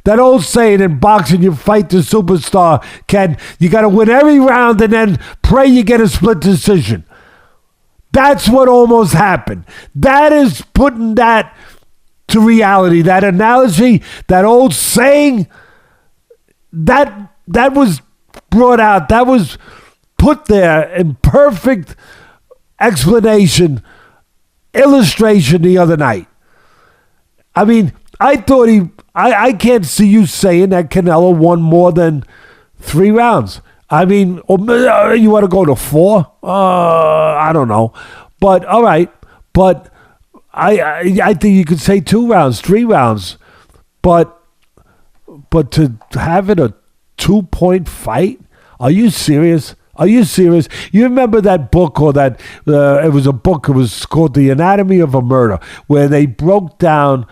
That old saying in boxing, you fight the superstar, Ken. You got to win every round and then pray you get a split decision. That's what almost happened. That is putting that to reality. That analogy, that old saying, that was brought out. That was put there in perfect explanation, illustration the other night. I mean, I thought I can't see you saying that Canelo won more than 3 rounds. I mean, you want to go to 4? I don't know. But, all right. But I think you could say 2 rounds, 3 rounds. But to have it a 2-point fight? Are you serious? Are you serious? You remember that book, or that it was a book, it was called The Anatomy of a Murder, where they broke down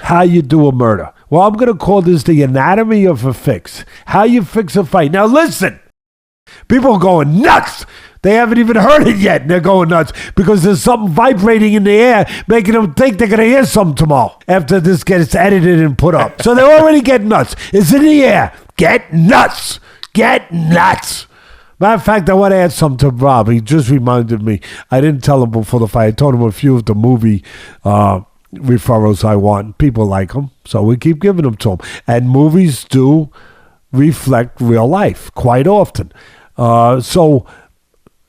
how you do a murder. Well, I'm going to call this The Anatomy of a Fix. How you fix a fight. Now, listen. People are going nuts. They haven't even heard it yet, and they're going nuts because there's something vibrating in the air making them think they're going to hear something tomorrow after this gets edited and put up. So they're already getting nuts. It's in the air. Get nuts. Get nuts. Matter of fact, I want to add something to Rob. He just reminded me. I didn't tell him before the fight. I told him a few of the movie referrals I want. People like them, so we keep giving them to them. And movies do reflect real life quite often. So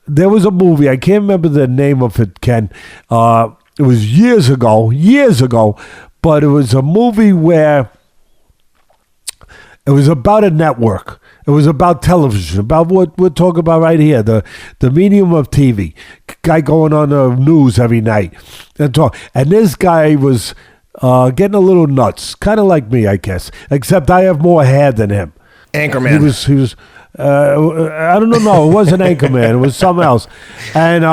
there was a movie. I can't remember the name of it, Ken. It was years ago, but it was a movie where it was about a network. It was about television, about what we're talking about right here, the medium of TV. Guy going on the news every night and talk. And this guy was getting a little nuts, kind of like me, I guess, except I have more hair than him. Anchorman. He was. I don't know. No, it wasn't Anchorman. It was something else. And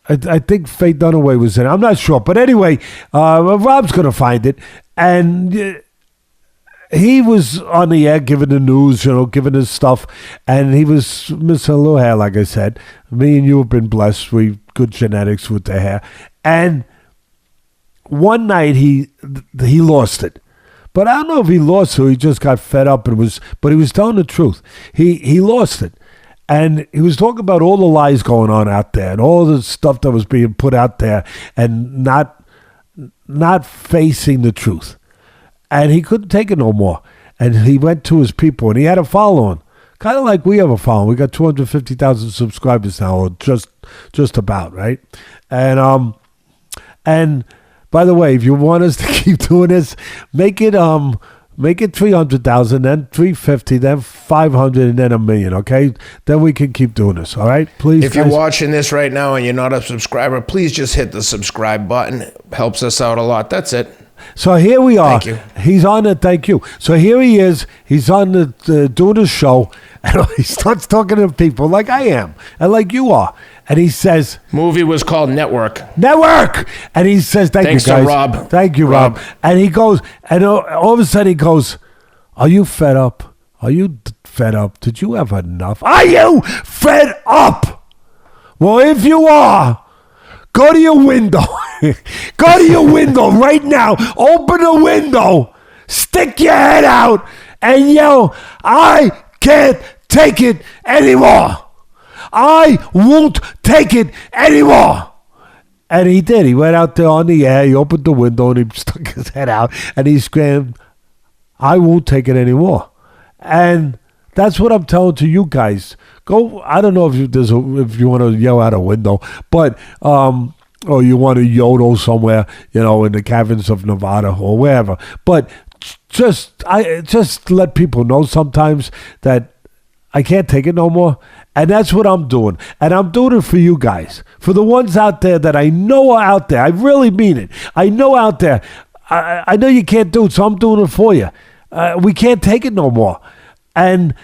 I think Faye Dunaway was in it. I'm not sure, but anyway, Rob's gonna find it, and he was on the air giving the news, giving his stuff, and he was missing a little hair, like I said. Me and you have been blessed. We good genetics with the hair. And one night he lost it. But I don't know if he lost it or he just got fed up but he was telling the truth. He lost it. And he was talking about all the lies going on out there and all the stuff that was being put out there and not facing the truth. And he couldn't take it no more. And he went to his people, and he had a following. Kind of like we have a following. We got 250,000 subscribers now, or just about, right? And by the way, if you want us to keep doing this, make it 300,000, then 350, then 500, and then 1 million, okay? Then we can keep doing this, all right? Please, if you're watching this right now and you're not a subscriber, please just hit the subscribe button. Helps us out a lot. That's it. So here we are. Thank you. He's on it. Thank you. So here he is. He's on doing the show, and he starts talking to people like I am and like you are. And he says, movie was called Network. And he says, thanks you guys. To Rob. Thank you, Rob. And he goes, and all of a sudden he goes, are you fed up? Are you fed up? Did you have enough? Are you fed up? Well, if you are, go to your window. Go to your window right now. Open the window. Stick your head out and yell, I can't take it anymore. I won't take it anymore. And he did. He went out there on the air. He opened the window and he stuck his head out and he screamed, I won't take it anymore. And that's what I'm telling to you guys. Go. I don't know if you want to yell out a window, but or you want to yodel somewhere, in the caverns of Nevada or wherever. But just let people know sometimes that I can't take it no more. And that's what I'm doing. And I'm doing it for you guys. For the ones out there that I know are out there. I really mean it. I know out there. I know you can't do it, so I'm doing it for you. We can't take it no more. And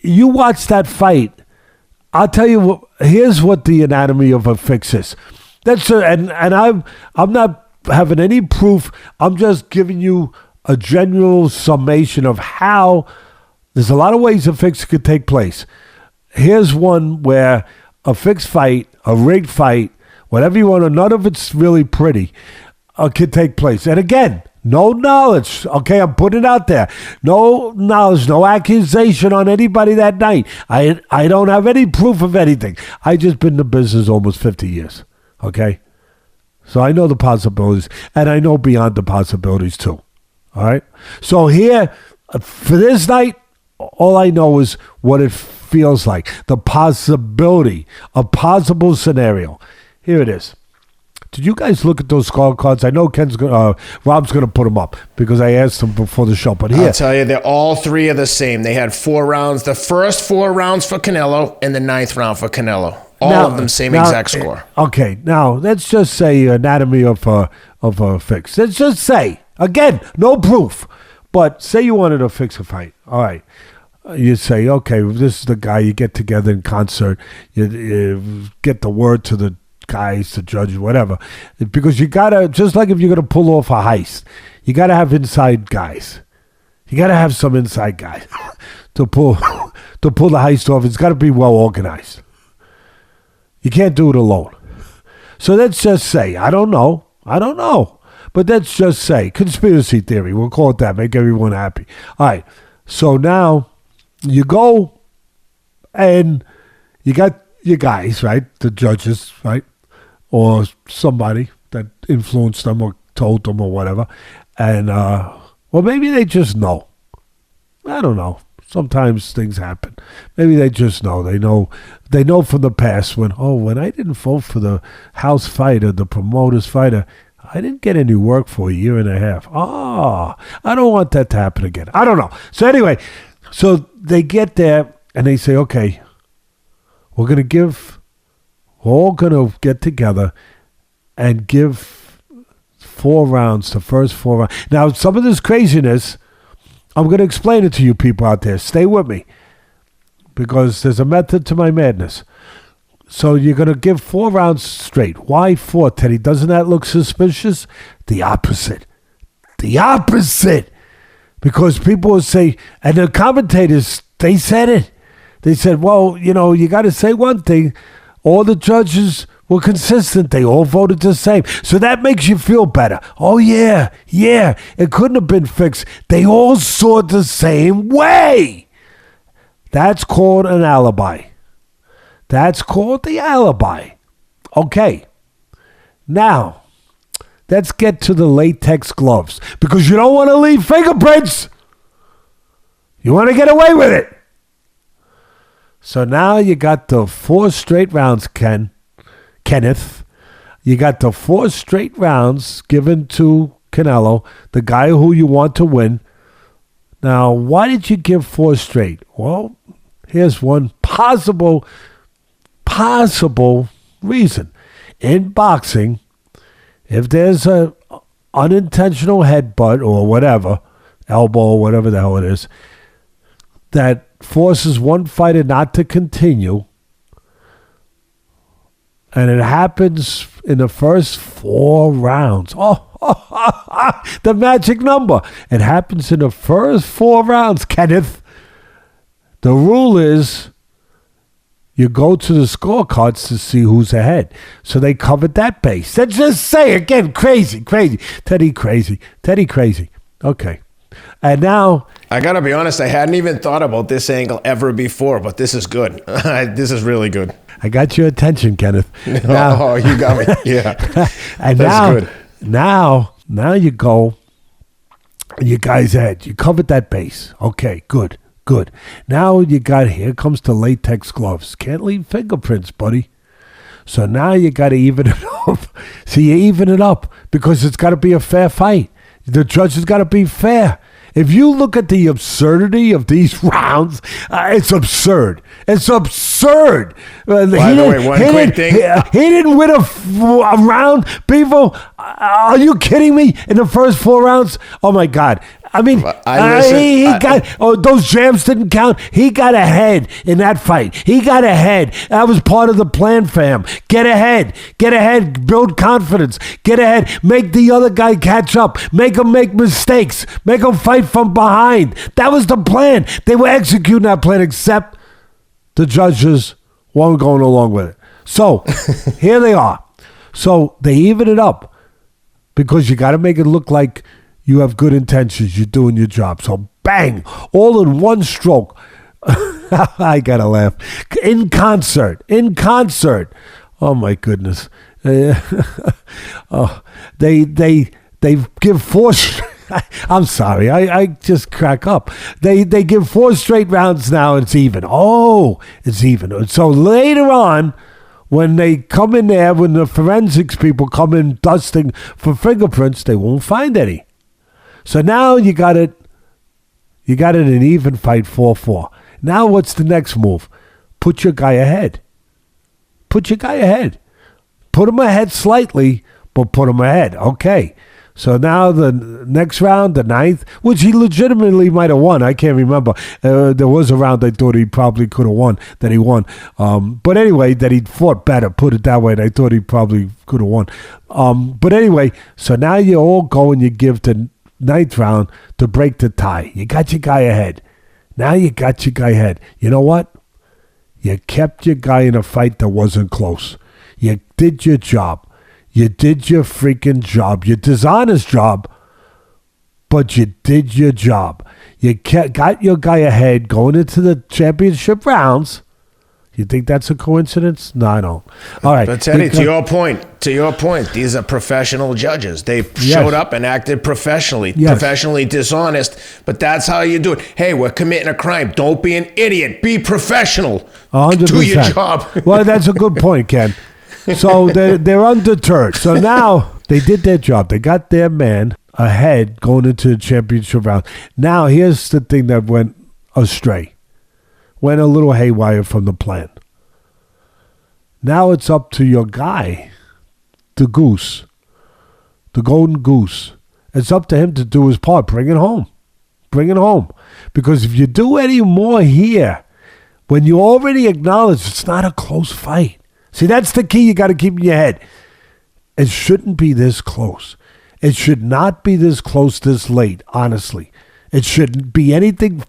you watch that fight. I'll tell you, here's what the anatomy of a fix is. And I'm not having any proof. I'm just giving you a general summation of how there's a lot of ways a fix could take place. Here's one where a fixed fight, a rigged fight, whatever you want to, none of it's really pretty, could take place. And again, No knowledge. Okay, I'm putting it out there. No knowledge, no accusation on anybody that night. I don't have any proof of anything. I just been in the business almost 50 years. Okay? So I know the possibilities, and I know beyond the possibilities too. All right? So here, for this night, all I know is what it feels like. The possibility, a possible scenario. Here it is. Did you guys look at those scorecards? I know Rob's going to put them up because I asked him before the show. But here, I'll tell you, they're all three are the same. They had 4 rounds. The first 4 rounds for Canelo and the 9th round for Canelo. All of them same exact score. Okay, now let's just say anatomy of a fix. Let's just say, again, no proof. But say you wanted to fix a fight. All right. You say, okay, this is the guy. You get together in concert. You get the word to the guys, the judges, whatever. Because you got to, just like if you're going to pull off a heist, you got to have inside guys. You got to have some inside guys to pull the heist off. It's got to be well organized. You can't do it alone. So let's just say, I don't know. But let's just say, conspiracy theory. We'll call it that. Make everyone happy. All right. So now you go and you got your guys, right? The judges, right? Or somebody that influenced them or told them or whatever. And, well, maybe they just know. I don't know. Sometimes things happen. Maybe they just know. They know from the past when I didn't vote for the house fighter, the promoter's fighter, I didn't get any work for a year and a half. I don't want that to happen again. I don't know. So anyway, so they get there and they say, okay, we're all going to get together and give 4 rounds, the first 4 rounds. Now, some of this craziness, I'm going to explain it to you people out there. Stay with me because there's a method to my madness. So you're going to give 4 rounds straight. Why 4, Teddy? Doesn't that look suspicious? The opposite. Because people will say, and the commentators, they said it. They said, well, you got to say one thing. All the judges were consistent. They all voted the same. So that makes you feel better. Oh, yeah. It couldn't have been fixed. They all saw it the same way. That's called an alibi. That's called the alibi. Okay. Now, let's get to the latex gloves. Because you don't want to leave fingerprints. You want to get away with it. So now you got the 4 straight rounds, Kenneth. You got the 4 straight rounds given to Canelo, the guy who you want to win. Now, why did you give 4 straight? Well, here's one possible reason. In boxing, if there's a unintentional headbutt or whatever, elbow, whatever the hell it is, that forces one fighter not to continue, and it happens in the first 4 rounds. The magic number. It happens in the first 4 rounds, Kenneth. The rule is you go to the scorecards to see who's ahead. So they covered that base. Let's just say again, crazy. Teddy crazy. Okay. And now, I got to be honest, I hadn't even thought about this angle ever before, but this is good. This is really good. I got your attention, Kenneth. Now, you got me. Yeah. And that's good. Now you go, you guys ahead. You covered that base. Okay, good. Now here comes the latex gloves. Can't leave fingerprints, buddy. So now you got to even it up. See, you even it up because it's got to be a fair fight. The judge has got to be fair. If you look at the absurdity of these rounds, it's absurd. By the way, one quick thing. He didn't win a round. Bivol, are you kidding me? In the first 4 rounds? Oh, my God. I mean, those jams didn't count. He got ahead in that fight. He got ahead. That was part of the plan, fam. Get ahead. Build confidence. Get ahead. Make the other guy catch up. Make him make mistakes. Make him fight from behind. That was the plan. They were executing that plan, except the judges weren't going along with it. So here they are. So they even it up because you got to make it look like you have good intentions. You're doing your job. So bang, all in one stroke. I gotta laugh. In concert. Oh my goodness. They give 4. I'm sorry. I just crack up. They give 4 straight rounds now. It's even. Oh, it's even. So later on, when they come in there, when the forensics people come in dusting for fingerprints, they won't find any. So now you got it. You got it an even fight, 4-4. Now what's the next move? Put your guy ahead. Put him ahead slightly, but put him ahead. Okay. So now the next round, the 9th, which he legitimately might have won. I can't remember. There was a round I thought he probably could have won that he won. But anyway, that he fought better, put it that way. And I thought he probably could have won. But anyway, so now you all go and you give the 9th round to break the tie. You got your guy ahead. Now you got your guy ahead. You know what? You kept your guy in a fight that wasn't close. You did your job. You did your freaking job. Your dishonest job, but you did your job. You got your guy ahead going into the championship rounds. You think that's a coincidence? No, I don't. All right. But Teddy, to your point, these are professional judges. They showed up and acted professionally, professionally dishonest, but that's how you do it. Hey, we're committing a crime. Don't be an idiot. Be professional. 100%. Do your job. Well, that's a good point, Ken. So they're undeterred. So now they did their job. They got their man ahead going into the championship round. Now here's the thing that went astray. Went a little haywire from the plan. Now it's up to your guy, the goose, the golden goose. It's up to him to do his part. Bring it home. Because if you do any more here, when you already acknowledge it's not a close fight. See, that's the key you got to keep in your head. It shouldn't be this close. It should not be this close this late, honestly. It shouldn't be anything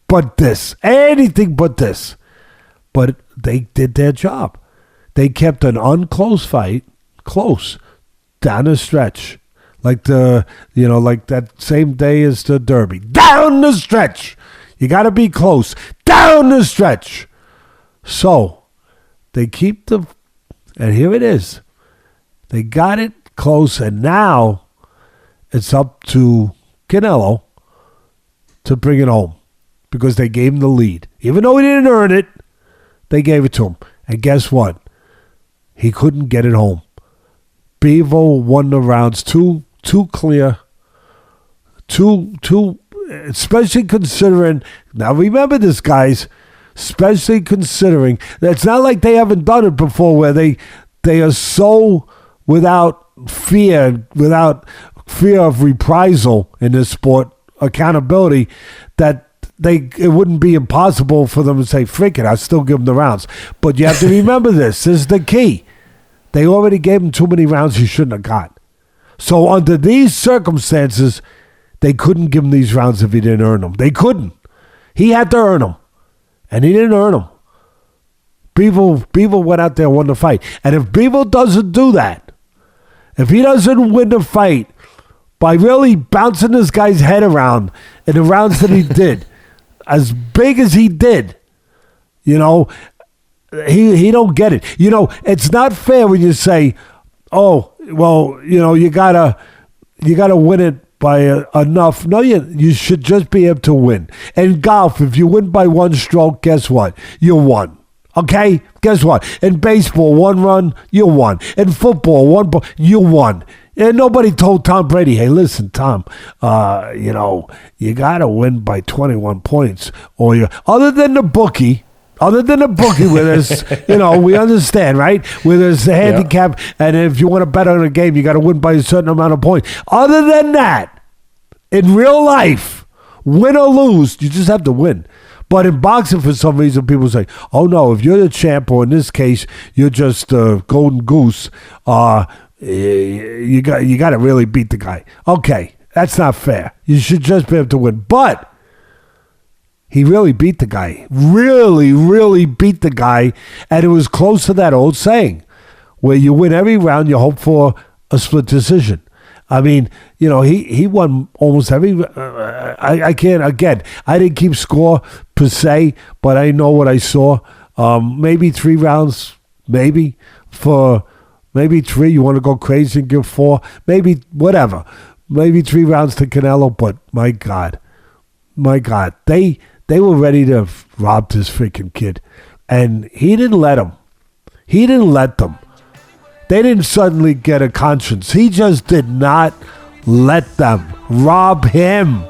but this. Anything but this. But they did their job. They kept an unclose fight close down the stretch. Like that same day as the Derby. Down the stretch. You got to be close. Down the stretch. So they keep and here it is. They got it close, and now it's up to Canelo to bring it home because they gave him the lead. Even though he didn't earn it, they gave it to him. And guess what? He couldn't get it home. Bivol won the rounds too clear, especially considering, now remember this, guys, especially considering that it's not like they haven't done it before where they are so without fear of reprisal in this sport, accountability, that it wouldn't be impossible for them to say, freak it, I'll still give them the rounds. But you have to remember this is the key. They already gave him too many rounds he shouldn't have got. So under these circumstances, they couldn't give him these rounds if he didn't earn them. They couldn't. He had to earn them. And he didn't earn them. Bivol went out there and won the fight. And if Bivol doesn't do that, if he doesn't win the fight by really bouncing this guy's head around in the rounds that he did, as big as he did, he don't get it. It's not fair when you say, oh, well, you gotta win it by enough. No, you should just be able to win. In golf, if you win by one stroke, guess what? You won. Okay? Guess what? In baseball, one run, you won. In football, one ball, you won. And nobody told Tom Brady, hey, listen, Tom, you got to win by 21 points. Other than the bookie where there's, we understand, right? Where there's the handicap, and if you want to bet on a game, you got to win by a certain amount of points. Other than that, in real life, win or lose, you just have to win. But in boxing, for some reason, people say, oh, no, if you're the champ, or in this case, you're just a golden goose, you got to really beat the guy. Okay, that's not fair. You should just be able to win. But he really beat the guy. Really, really beat the guy. And it was close to that old saying, where you win every round, you hope for a split decision. I mean, he won almost every. I can't, again, I didn't keep score per se, but I know what I saw. Maybe 3 rounds, maybe 3. You want to go crazy and give 4, maybe whatever. Maybe 3 rounds to Canelo, but my God, they were ready to rob this freaking kid, and he didn't let them. He didn't let them. They didn't suddenly get a conscience. He just did not let them rob him.